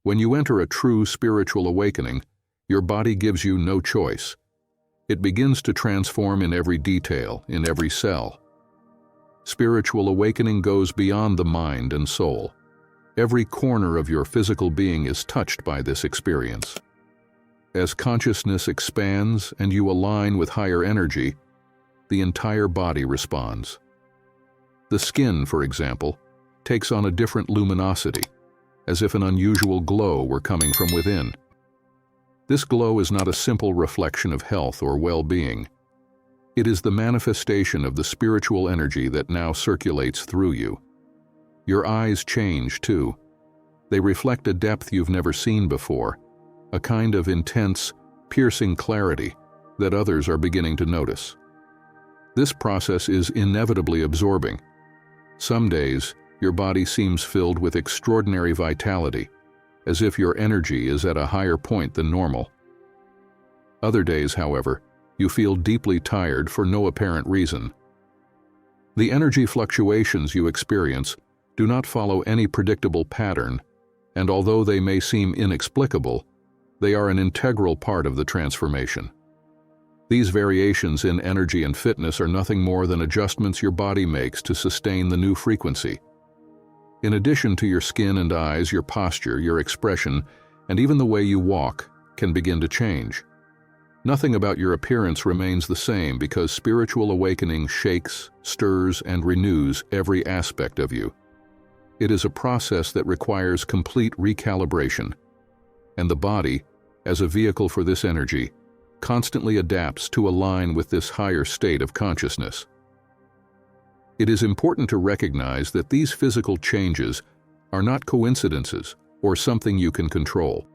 When you enter a true spiritual awakening, your body gives you no choice. It begins to transform in every detail, in every cell. Spiritual awakening goes beyond the mind and soul. Every corner of your physical being is touched by this experience. As consciousness expands and you align with higher energy, the entire body responds. The skin, for example, takes on a different luminosity, as if an unusual glow were coming from within. This glow is not a simple reflection of health or well-being. It is the manifestation of the spiritual energy that now circulates through you. Your eyes change, too. They reflect a depth you've never seen before, a kind of intense, piercing clarity that others are beginning to notice. This process is inevitably absorbing. Some days, your body seems filled with extraordinary vitality, as if your energy is at a higher point than normal. Other days, however, you feel deeply tired for no apparent reason. The energy fluctuations you experience do not follow any predictable pattern, and although they may seem inexplicable, they are an integral part of the transformation. These variations in energy and fitness are nothing more than adjustments your body makes to sustain the new frequency. In addition to your skin and eyes, your posture, your expression, and even the way you walk can begin to change. Nothing about your appearance remains the same because spiritual awakening shakes, stirs, and renews every aspect of you. It is a process that requires complete recalibration, and the body, as a vehicle for this energy, constantly adapts to align with this higher state of consciousness. It is important to recognize that these physical changes are not coincidences or something you can control.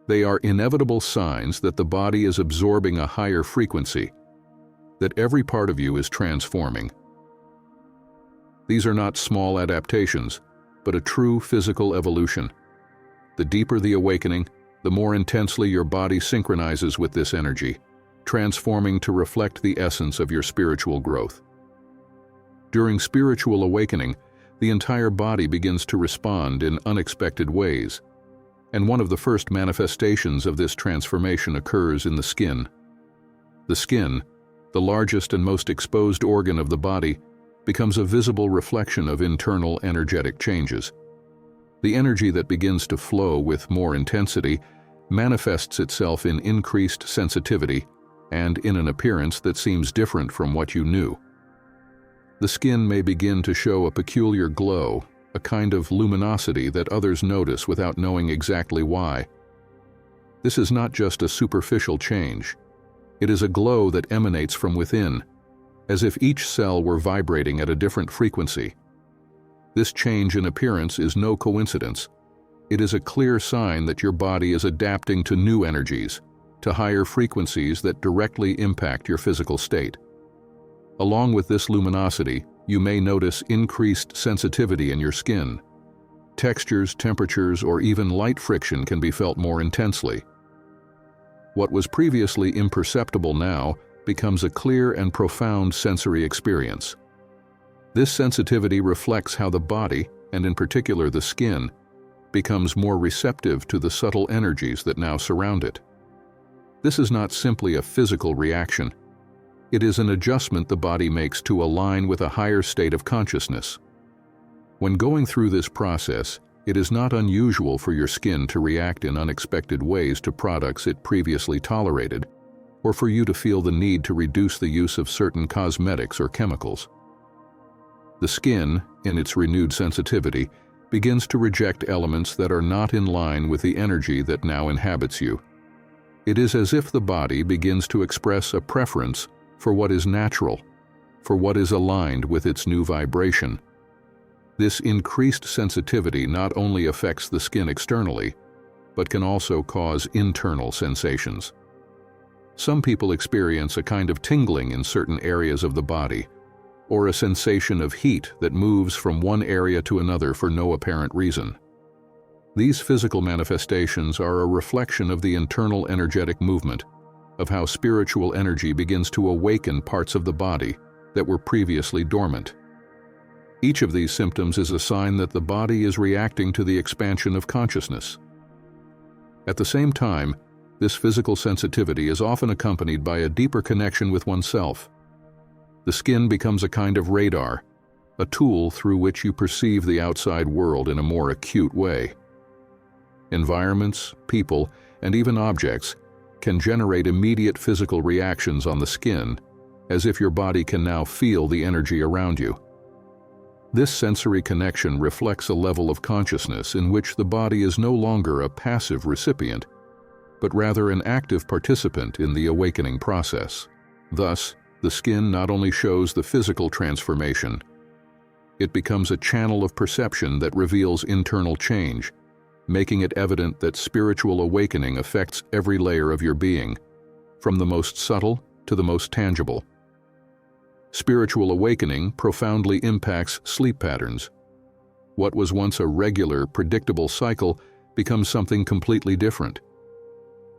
They are inevitable signs that the body is absorbing a higher frequency, that every part of you is transforming. These are not small adaptations, but a true physical evolution. The deeper the awakening, the more intensely your body synchronizes with this energy, transforming to reflect the essence of your spiritual growth. During spiritual awakening, the entire body begins to respond in unexpected ways, and one of the first manifestations of this transformation occurs in the skin. The skin, the largest and most exposed organ of the body, becomes a visible reflection of internal energetic changes. The energy that begins to flow with more intensity manifests itself in increased sensitivity and in an appearance that seems different from what you knew. The skin may begin to show a peculiar glow, a kind of luminosity that others notice without knowing exactly why. This is not just a superficial change. It is a glow that emanates from within, as if each cell were vibrating at a different frequency. This change in appearance is no coincidence. It is a clear sign that your body is adapting to new energies, to higher frequencies that directly impact your physical state. Along with this luminosity, you may notice increased sensitivity in your skin. Textures, temperatures, or even light friction can be felt more intensely. What was previously imperceptible now becomes a clear and profound sensory experience. This sensitivity reflects how the body, and in particular the skin, becomes more receptive to the subtle energies that now surround it. This is not simply a physical reaction. It is an adjustment the body makes to align with a higher state of consciousness. When going through this process, it is not unusual for your skin to react in unexpected ways to products it previously tolerated, or for you to feel the need to reduce the use of certain cosmetics or chemicals. The skin, in its renewed sensitivity, begins to reject elements that are not in line with the energy that now inhabits you. It is as if the body begins to express a preference for what is natural, for what is aligned with its new vibration. This increased sensitivity not only affects the skin externally, but can also cause internal sensations. Some people experience a kind of tingling in certain areas of the body, or a sensation of heat that moves from one area to another for no apparent reason. These physical manifestations are a reflection of the internal energetic movement, of how spiritual energy begins to awaken parts of the body that were previously dormant. Each of these symptoms is a sign that the body is reacting to the expansion of consciousness, At the same time, this physical sensitivity is often accompanied by a deeper connection with oneself. The skin becomes a kind of radar, a tool through which you perceive the outside world in a more acute way. Environments, people, and even objects can generate immediate physical reactions on the skin, as if your body can now feel the energy around you. This sensory connection reflects a level of consciousness in which the body is no longer a passive recipient, but rather an active participant in the awakening process. Thus, the skin not only shows the physical transformation, it becomes a channel of perception that reveals internal change, making it evident that spiritual awakening affects every layer of your being, from the most subtle to the most tangible. Spiritual awakening profoundly impacts sleep patterns. What was once a regular, predictable cycle becomes something completely different.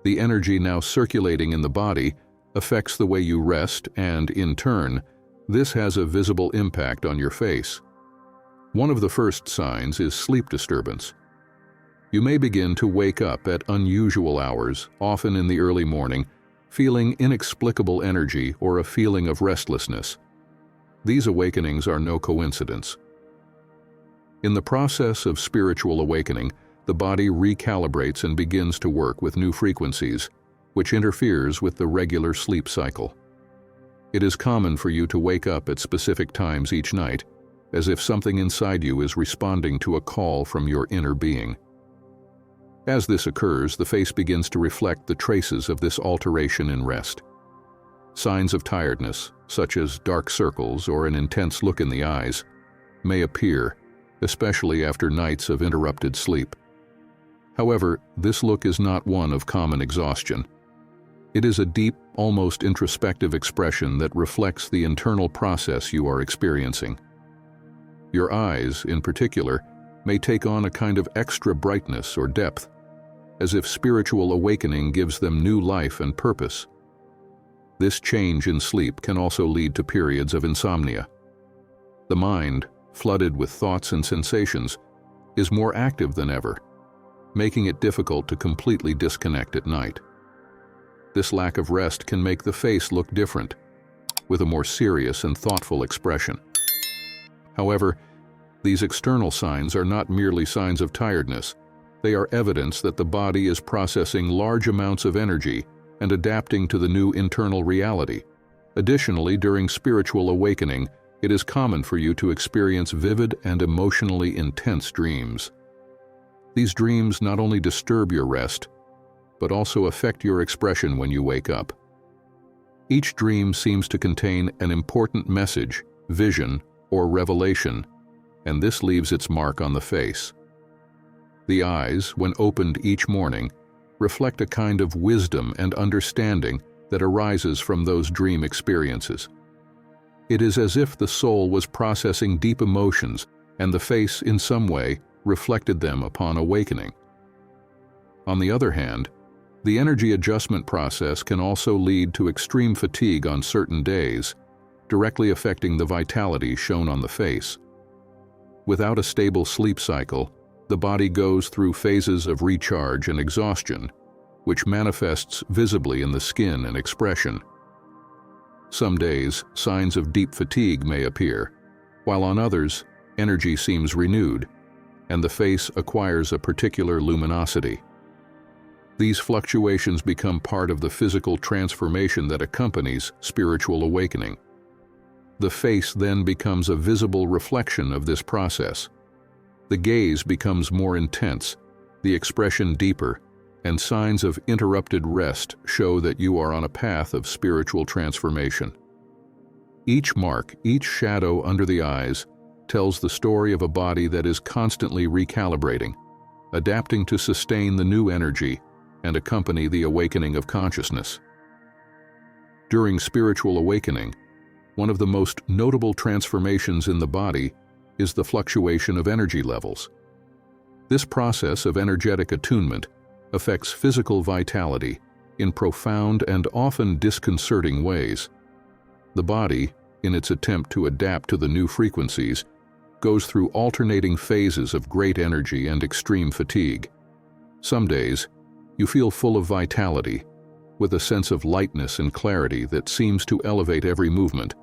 The energy now circulating in the body affects the way you rest, and, in turn, this has a visible impact on your face. One of the first signs is sleep disturbance. You may begin to wake up at unusual hours, often in the early morning, feeling inexplicable energy or a feeling of restlessness. These awakenings are no coincidence. In the process of spiritual awakening, the body recalibrates and begins to work with new frequencies, which interferes with the regular sleep cycle. It is common for you to wake up at specific times each night, as if something inside you is responding to a call from your inner being. As this occurs, the face begins to reflect the traces of this alteration in rest. Signs of tiredness, such as dark circles or an intense look in the eyes, may appear, especially after nights of interrupted sleep. However, this look is not one of common exhaustion. It is a deep, almost introspective expression that reflects the internal process you are experiencing. Your eyes, in particular, may take on a kind of extra brightness or depth, as if spiritual awakening gives them new life and purpose. This change in sleep can also lead to periods of insomnia. The mind, flooded with thoughts and sensations, is more active than ever, making it difficult to completely disconnect at night. This lack of rest can make the face look different, with a more serious and thoughtful expression. However, these external signs are not merely signs of tiredness. They are evidence that the body is processing large amounts of energy and adapting to the new internal reality. Additionally, during spiritual awakening, it is common for you to experience vivid and emotionally intense dreams. These dreams not only disturb your rest, but also affect your expression when you wake up. Each dream seems to contain an important message, vision, or revelation, and this leaves its mark on the face. The eyes, when opened each morning, reflect a kind of wisdom and understanding that arises from those dream experiences. It is as if the soul was processing deep emotions, and the face, in some way, reflected them upon awakening. On the other hand, the energy adjustment process can also lead to extreme fatigue on certain days, directly affecting the vitality shown on the face. Without a stable sleep cycle, the body goes through phases of recharge and exhaustion, which manifests visibly in the skin and expression. Some days, signs of deep fatigue may appear, while on others, energy seems renewed, and the face acquires a particular luminosity. These fluctuations become part of the physical transformation that accompanies spiritual awakening. The face then becomes a visible reflection of this process. The gaze becomes more intense, the expression deeper, and signs of interrupted rest show that you are on a path of spiritual transformation. Each mark, each shadow under the eyes, tells the story of a body that is constantly recalibrating, adapting to sustain the new energy and accompany the awakening of consciousness. During spiritual awakening, one of the most notable transformations in the body is the fluctuation of energy levels. This process of energetic attunement affects physical vitality in profound and often disconcerting ways. The body, in its attempt to adapt to the new frequencies, goes through alternating phases of great energy and extreme fatigue. Some days, You feel full of vitality, with a sense of lightness and clarity that seems to elevate every movement.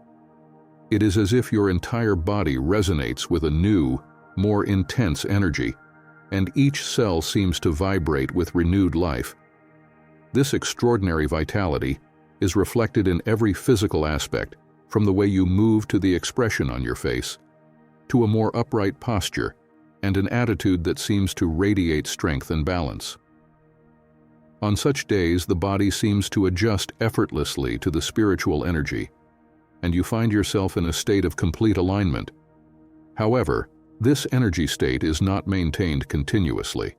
It is as if your entire body resonates with a new, more intense energy, and each cell seems to vibrate with renewed life. This extraordinary vitality is reflected in every physical aspect, from the way you move to the expression on your face, to a more upright posture and an attitude that seems to radiate strength and balance. On such days, the body seems to adjust effortlessly to the spiritual energy, and you find yourself in a state of complete alignment. However, this energy state is not maintained continuously.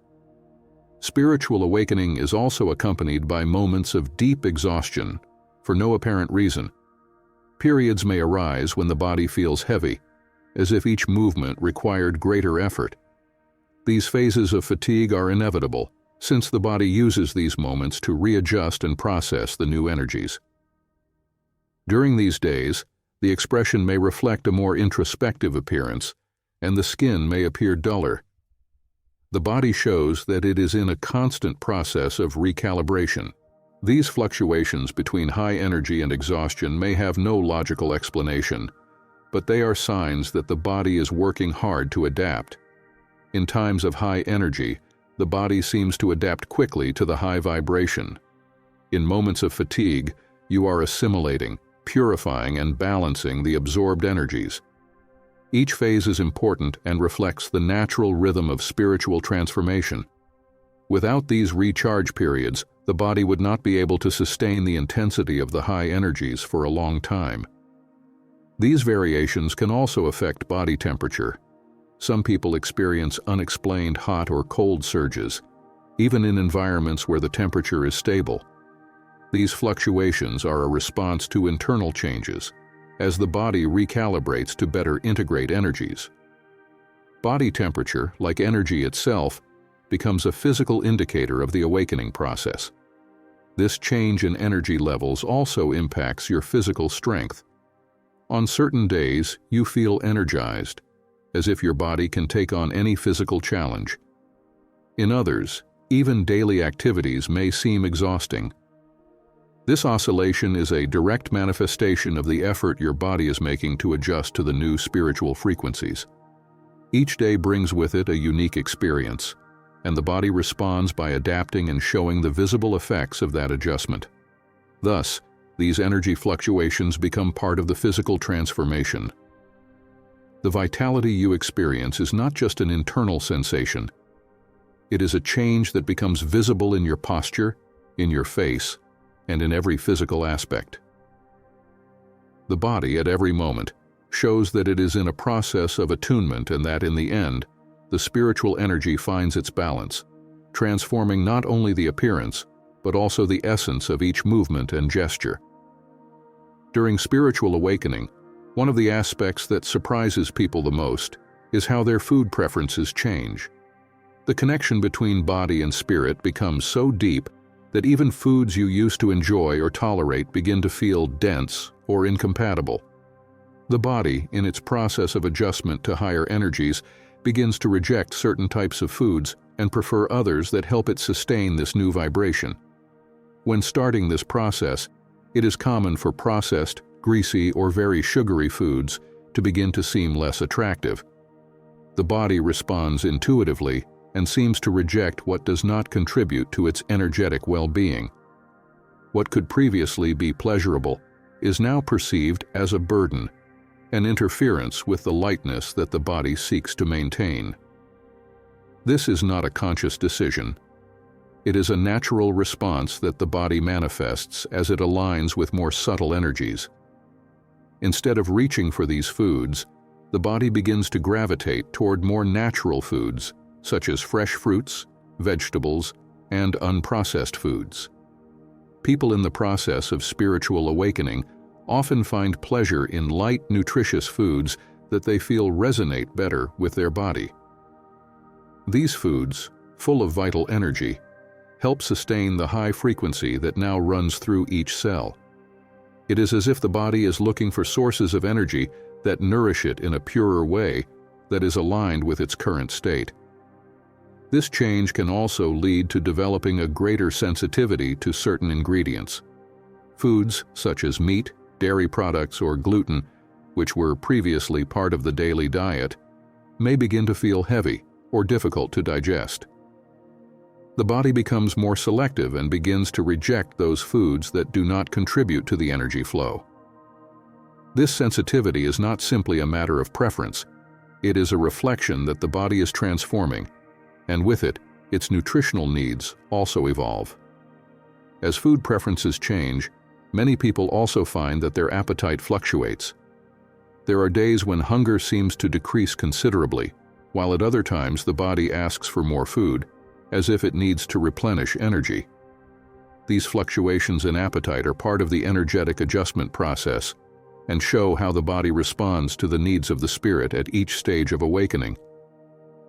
Spiritual awakening is also accompanied by moments of deep exhaustion for no apparent reason. Periods may arise when the body feels heavy, as if each movement required greater effort. These phases of fatigue are inevitable, since the body uses these moments to readjust and process the new energies. During these days, the expression may reflect a more introspective appearance, and the skin may appear duller. The body shows that it is in a constant process of recalibration. These fluctuations between high energy and exhaustion may have no logical explanation, but they are signs that the body is working hard to adapt. In times of high energy, the body seems to adapt quickly to the high vibration. In moments of fatigue, you are assimilating, purifying, and balancing the absorbed energies. Each phase is important and reflects the natural rhythm of spiritual transformation. Without these recharge periods, the body would not be able to sustain the intensity of the high energies for a long time. These variations can also affect body temperature. Some people experience unexplained hot or cold surges, even in environments where the temperature is stable. These fluctuations are a response to internal changes, as the body recalibrates to better integrate energies. Body temperature, like energy itself, becomes a physical indicator of the awakening process. This change in energy levels also impacts your physical strength. On certain days, you feel energized, as if your body can take on any physical challenge. In others, even daily activities may seem exhausting. This oscillation is a direct manifestation of the effort your body is making to adjust to the new spiritual frequencies. Each day brings with it a unique experience, and the body responds by adapting and showing the visible effects of that adjustment. Thus, these energy fluctuations become part of the physical transformation. The vitality you experience is not just an internal sensation. It is a change that becomes visible in your posture, in your face, and in every physical aspect. The body, at every moment, shows that it is in a process of attunement and that, in the end, the spiritual energy finds its balance, transforming not only the appearance, but also the essence of each movement and gesture. During spiritual awakening, one of the aspects that surprises people the most is how their food preferences change. The connection between body and spirit becomes so deep that even foods you used to enjoy or tolerate begin to feel dense or incompatible. The body, in its process of adjustment to higher energies, begins to reject certain types of foods and prefer others that help it sustain this new vibration. When starting this process, it is common for processed, greasy, or very sugary foods to begin to seem less attractive. The body responds intuitively and seems to reject what does not contribute to its energetic well-being. What could previously be pleasurable is now perceived as a burden, an interference with the lightness that the body seeks to maintain. This is not a conscious decision. It is a natural response that the body manifests as it aligns with more subtle energies. Instead of reaching for these foods, the body begins to gravitate toward more natural foods, such as fresh fruits, vegetables, and unprocessed foods. People in the process of spiritual awakening often find pleasure in light, nutritious foods that they feel resonate better with their body. These foods, full of vital energy, help sustain the high frequency that now runs through each cell. It is as if the body is looking for sources of energy that nourish it in a purer way that is aligned with its current state. This change can also lead to developing a greater sensitivity to certain ingredients. Foods such as meat, dairy products, or gluten, which were previously part of the daily diet, may begin to feel heavy or difficult to digest. The body becomes more selective and begins to reject those foods that do not contribute to the energy flow. This sensitivity is not simply a matter of preference. It is a reflection that the body is transforming, and with it, its nutritional needs also evolve. As food preferences change, many people also find that their appetite fluctuates. There are days when hunger seems to decrease considerably, while at other times the body asks for more food, as if it needs to replenish energy. These fluctuations in appetite are part of the energetic adjustment process and show how the body responds to the needs of the spirit at each stage of awakening.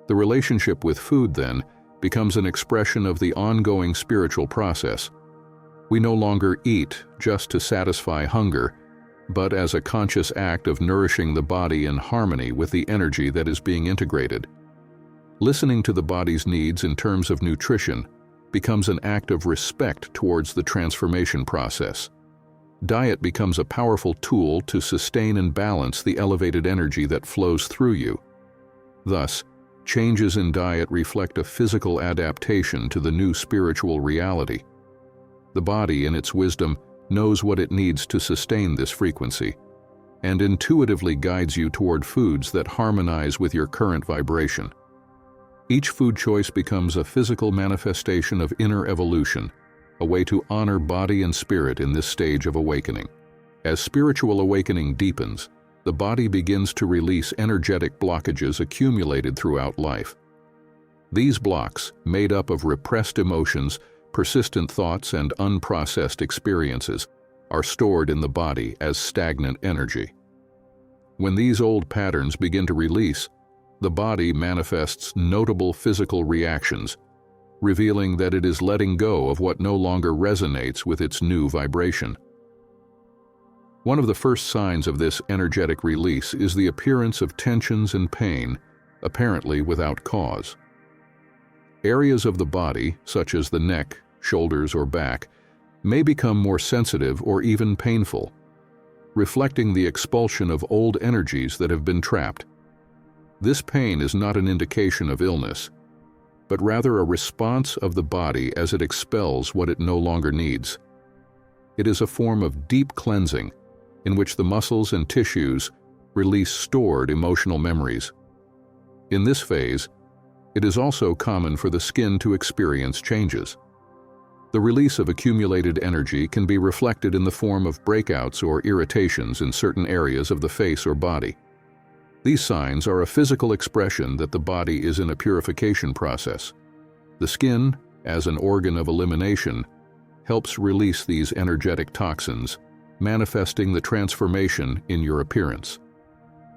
The relationship with food, then, becomes an expression of the ongoing spiritual process. We no longer eat just to satisfy hunger, but as a conscious act of nourishing the body in harmony with the energy that is being integrated. Listening to the body's needs in terms of nutrition becomes an act of respect towards the transformation process. Diet becomes a powerful tool to sustain and balance the elevated energy that flows through you. Thus, changes in diet reflect a physical adaptation to the new spiritual reality. The body, in its wisdom, knows what it needs to sustain this frequency, and intuitively guides you toward foods that harmonize with your current vibration. Each food choice becomes a physical manifestation of inner evolution, a way to honor body and spirit in this stage of awakening. As spiritual awakening deepens, the body begins to release energetic blockages accumulated throughout life. These blocks, made up of repressed emotions, persistent thoughts, and unprocessed experiences, are stored in the body as stagnant energy. When these old patterns begin to release, the body manifests notable physical reactions, revealing that it is letting go of what no longer resonates with its new vibration. One of the first signs of this energetic release is the appearance of tensions and pain, apparently without cause. Areas of the body, such as the neck, shoulders, or back, may become more sensitive or even painful, reflecting the expulsion of old energies that have been trapped. This pain is not an indication of illness, but rather a response of the body as it expels what it no longer needs. It is a form of deep cleansing in which the muscles and tissues release stored emotional memories. In this phase, it is also common for the skin to experience changes. The release of accumulated energy can be reflected in the form of breakouts or irritations in certain areas of the face or body. These signs are a physical expression that the body is in a purification process. The skin, as an organ of elimination, helps release these energetic toxins, manifesting the transformation in your appearance.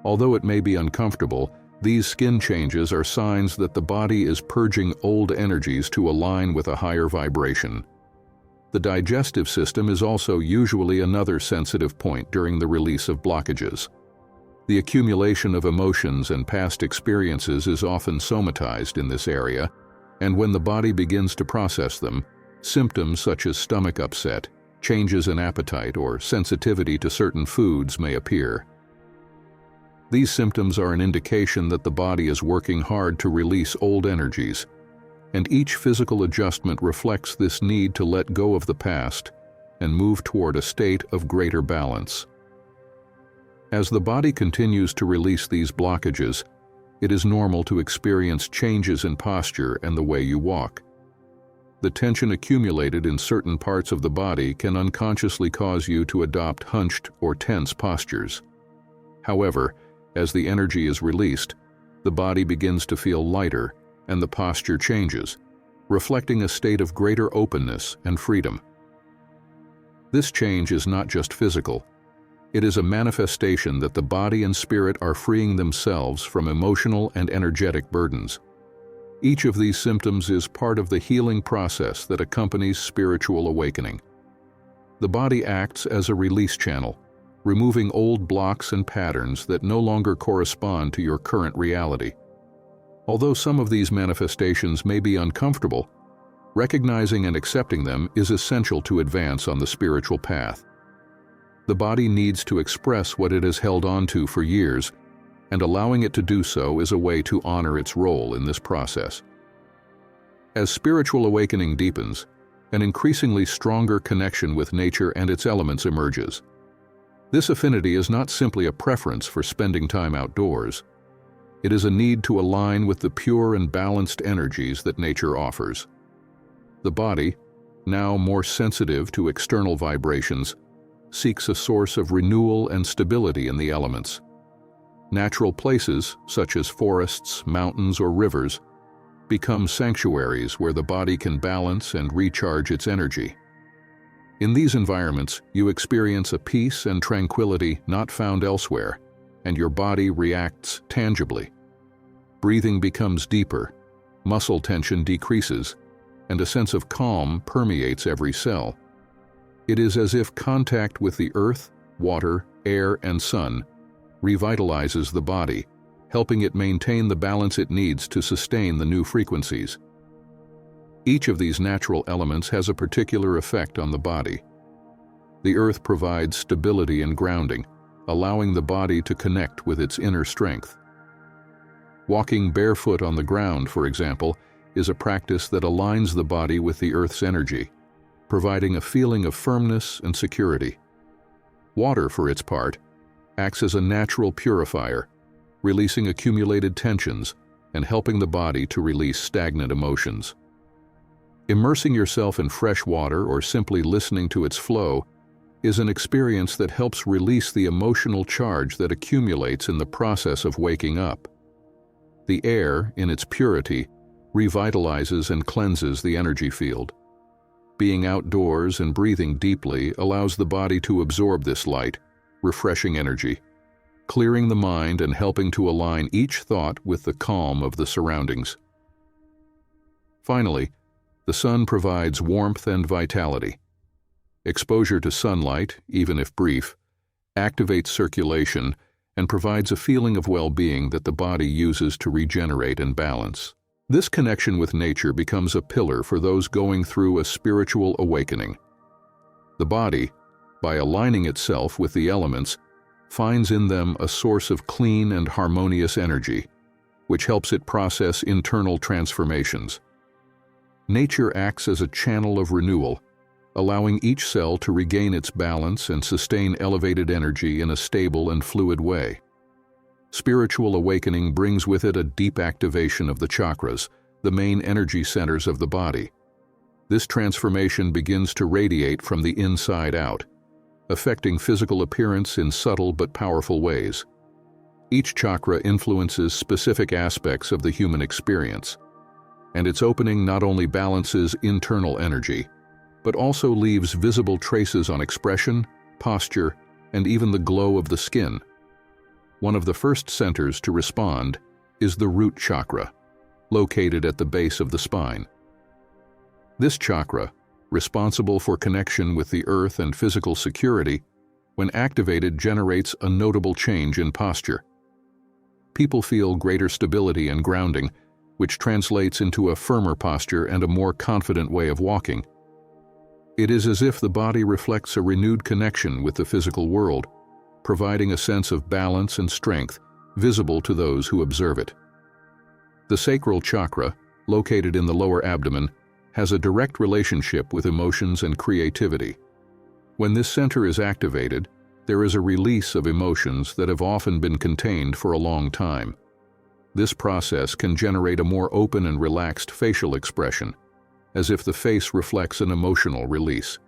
Although it may be uncomfortable, these skin changes are signs that the body is purging old energies to align with a higher vibration. The digestive system is also usually another sensitive point during the release of blockages. The accumulation of emotions and past experiences is often somatized in this area, and when the body begins to process them, symptoms such as stomach upset, changes in appetite, or sensitivity to certain foods may appear. These symptoms are an indication that the body is working hard to release old energies, and each physical adjustment reflects this need to let go of the past and move toward a state of greater balance. As the body continues to release these blockages, it is normal to experience changes in posture and the way you walk. The tension accumulated in certain parts of the body can unconsciously cause you to adopt hunched or tense postures. However, as the energy is released, the body begins to feel lighter and the posture changes, reflecting a state of greater openness and freedom. This change is not just physical. It is a manifestation that the body and spirit are freeing themselves from emotional and energetic burdens. Each of these symptoms is part of the healing process that accompanies spiritual awakening. The body acts as a release channel, removing old blocks and patterns that no longer correspond to your current reality. Although some of these manifestations may be uncomfortable, recognizing and accepting them is essential to advance on the spiritual path. The body needs to express what it has held on to for years, and allowing it to do so is a way to honor its role in this process. As spiritual awakening deepens, an increasingly stronger connection with nature and its elements emerges. This affinity is not simply a preference for spending time outdoors. It is a need to align with the pure and balanced energies that nature offers. The body, now more sensitive to external vibrations, seeks a source of renewal and stability in the elements. Natural places, such as forests, mountains, or rivers, become sanctuaries where the body can balance and recharge its energy. In these environments, you experience a peace and tranquility not found elsewhere, and your body reacts tangibly. Breathing becomes deeper, muscle tension decreases, and a sense of calm permeates every cell. It is as if contact with the earth, water, air, and sun revitalizes the body, helping it maintain the balance it needs to sustain the new frequencies. Each of these natural elements has a particular effect on the body. The earth provides stability and grounding, allowing the body to connect with its inner strength. Walking barefoot on the ground, for example, is a practice that aligns the body with the earth's energy, providing a feeling of firmness and security. Water, for its part, acts as a natural purifier, releasing accumulated tensions and helping the body to release stagnant emotions. Immersing yourself in fresh water or simply listening to its flow is an experience that helps release the emotional charge that accumulates in the process of waking up. The air, in its purity, revitalizes and cleanses the energy field. Being outdoors and breathing deeply allows the body to absorb this light, refreshing energy, clearing the mind and helping to align each thought with the calm of the surroundings. Finally, the sun provides warmth and vitality. Exposure to sunlight, even if brief, activates circulation and provides a feeling of well-being that the body uses to regenerate and balance. This connection with nature becomes a pillar for those going through a spiritual awakening. The body, by aligning itself with the elements, finds in them a source of clean and harmonious energy, which helps it process internal transformations. Nature acts as a channel of renewal, allowing each cell to regain its balance and sustain elevated energy in a stable and fluid way. Spiritual awakening brings with it a deep activation of the chakras, the main energy centers of the body. This transformation begins to radiate from the inside out, affecting physical appearance in subtle but powerful ways. Each chakra influences specific aspects of the human experience, and its opening not only balances internal energy, but also leaves visible traces on expression, posture, and even the glow of the skin. One of the first centers to respond is the root chakra, located at the base of the spine. This chakra, responsible for connection with the earth and physical security, when activated generates a notable change in posture. People feel greater stability and grounding, which translates into a firmer posture and a more confident way of walking. It is as if the body reflects a renewed connection with the physical world, providing a sense of balance and strength visible to those who observe it. The sacral chakra, located in the lower abdomen, has a direct relationship with emotions and creativity. When this center is activated, there is a release of emotions that have often been contained for a long time. This process can generate a more open and relaxed facial expression, as if the face reflects an emotional release.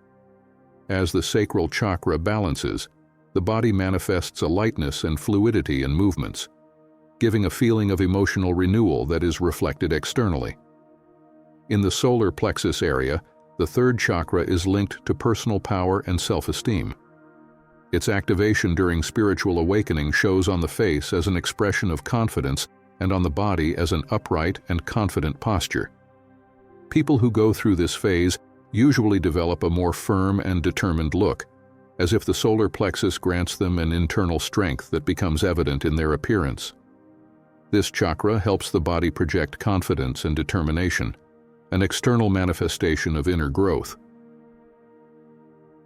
As the sacral chakra balances, the body manifests a lightness and fluidity in movements, giving a feeling of emotional renewal that is reflected externally. In the solar plexus area, the third chakra is linked to personal power and self-esteem. Its activation during spiritual awakening shows on the face as an expression of confidence and on the body as an upright and confident posture. People who go through this phase usually develop a more firm and determined look, as if the solar plexus grants them an internal strength that becomes evident in their appearance. This chakra helps the body project confidence and determination, an external manifestation of inner growth.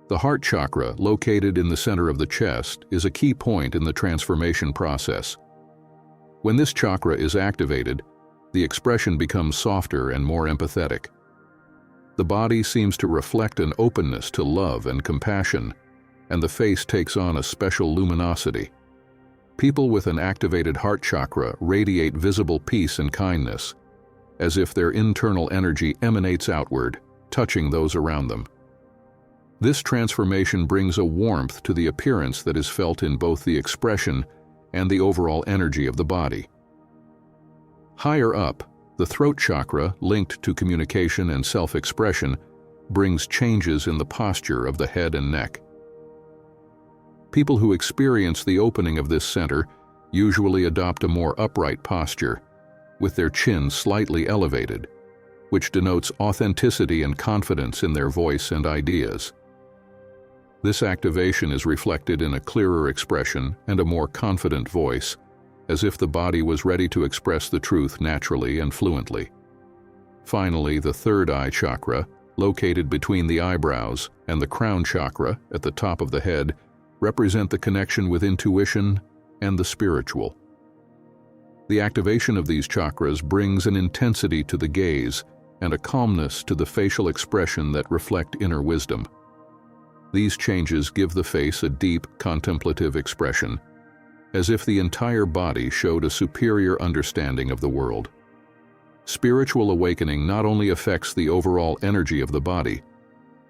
The heart chakra, located in the center of the chest, is a key point in the transformation process. When this chakra is activated, the expression becomes softer and more empathetic. The body seems to reflect an openness to love and compassion, and the face takes on a special luminosity. People with an activated heart chakra radiate visible peace and kindness, as if their internal energy emanates outward, touching those around them. This transformation brings a warmth to the appearance that is felt in both the expression and the overall energy of the body. Higher up, the throat chakra, linked to communication and self-expression, brings changes in the posture of the head and neck. People who experience the opening of this center usually adopt a more upright posture, with their chin slightly elevated, which denotes authenticity and confidence in their voice and ideas. This activation is reflected in a clearer expression and a more confident voice, as if the body was ready to express the truth naturally and fluently. Finally, the third eye chakra, located between the eyebrows, and the crown chakra at the top of the head, represent the connection with intuition and the spiritual. The activation of these chakras brings an intensity to the gaze and a calmness to the facial expression that reflect inner wisdom. These changes give the face a deep, contemplative expression, as if the entire body showed a superior understanding of the world. Spiritual awakening not only affects the overall energy of the body,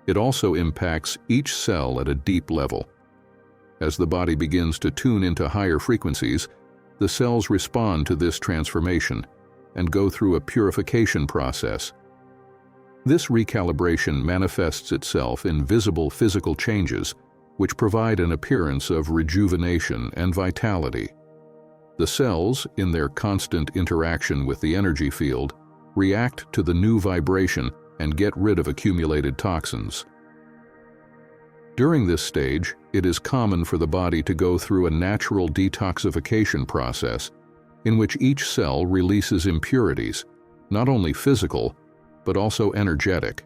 it also impacts each cell at a deep level. As the body begins to tune into higher frequencies, the cells respond to this transformation and go through a purification process. This recalibration manifests itself in visible physical changes, which provide an appearance of rejuvenation and vitality. The cells, in their constant interaction with the energy field, react to the new vibration and get rid of accumulated toxins. During this stage, it is common for the body to go through a natural detoxification process in which each cell releases impurities, not only physical, but also energetic.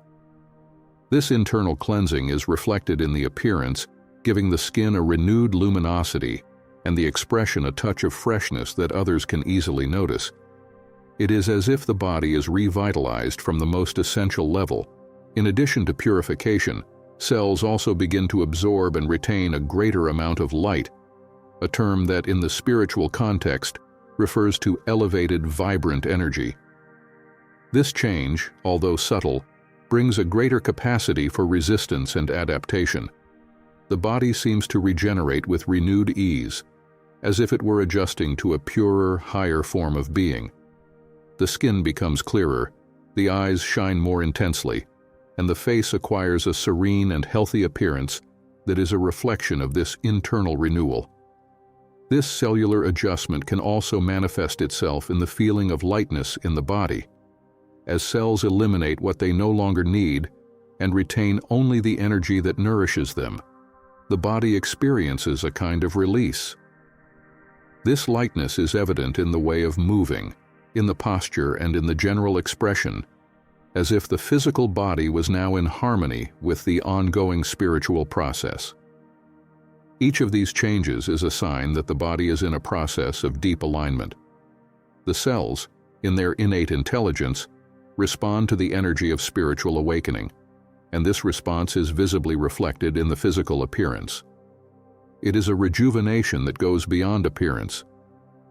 This internal cleansing is reflected in the appearance, giving the skin a renewed luminosity and the expression a touch of freshness that others can easily notice. It is as if the body is revitalized from the most essential level. In addition to purification, cells also begin to absorb and retain a greater amount of light, a term that in the spiritual context refers to elevated, vibrant energy. This change, although subtle, brings a greater capacity for resistance and adaptation. The body seems to regenerate with renewed ease, as if it were adjusting to a purer, higher form of being. The skin becomes clearer, the eyes shine more intensely, and the face acquires a serene and healthy appearance that is a reflection of this internal renewal. This cellular adjustment can also manifest itself in the feeling of lightness in the body, as cells eliminate what they no longer need and retain only the energy that nourishes them. The body experiences a kind of release. This lightness is evident in the way of moving, in the posture, and in the general expression, as if the physical body was now in harmony with the ongoing spiritual process. Each of these changes is a sign that the body is in a process of deep alignment. The cells, in their innate intelligence, respond to the energy of spiritual awakening, and this response is visibly reflected in the physical appearance. It is a rejuvenation that goes beyond appearance,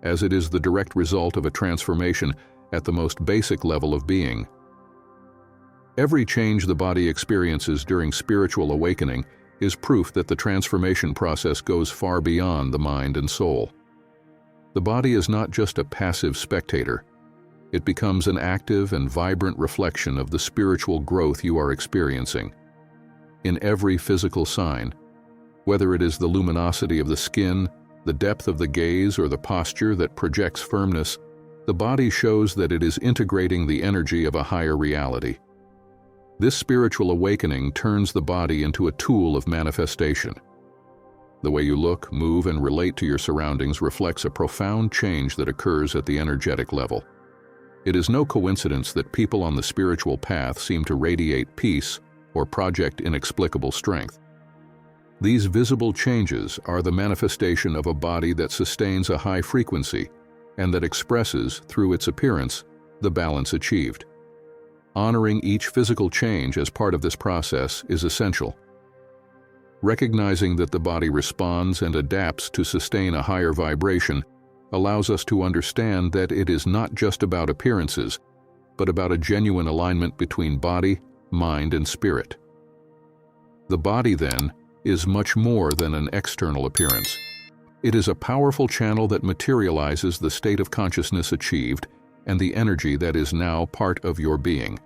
as it is the direct result of a transformation at the most basic level of being. Every change the body experiences during spiritual awakening is proof that the transformation process goes far beyond the mind and soul. The body is not just a passive spectator. It becomes an active and vibrant reflection of the spiritual growth you are experiencing. In every physical sign, whether it is the luminosity of the skin, the depth of the gaze, or the posture that projects firmness, the body shows that it is integrating the energy of a higher reality. This spiritual awakening turns the body into a tool of manifestation. The way you look, move, and relate to your surroundings reflects a profound change that occurs at the energetic level. It is no coincidence that people on the spiritual path seem to radiate peace or project inexplicable strength. These visible changes are the manifestation of a body that sustains a high frequency and that expresses, through its appearance, the balance achieved. Honoring each physical change as part of this process is essential. Recognizing that the body responds and adapts to sustain a higher vibration allows us to understand that it is not just about appearances, but about a genuine alignment between body, mind, and spirit. The body, then, is much more than an external appearance. It is a powerful channel that materializes the state of consciousness achieved and the energy that is now part of your being.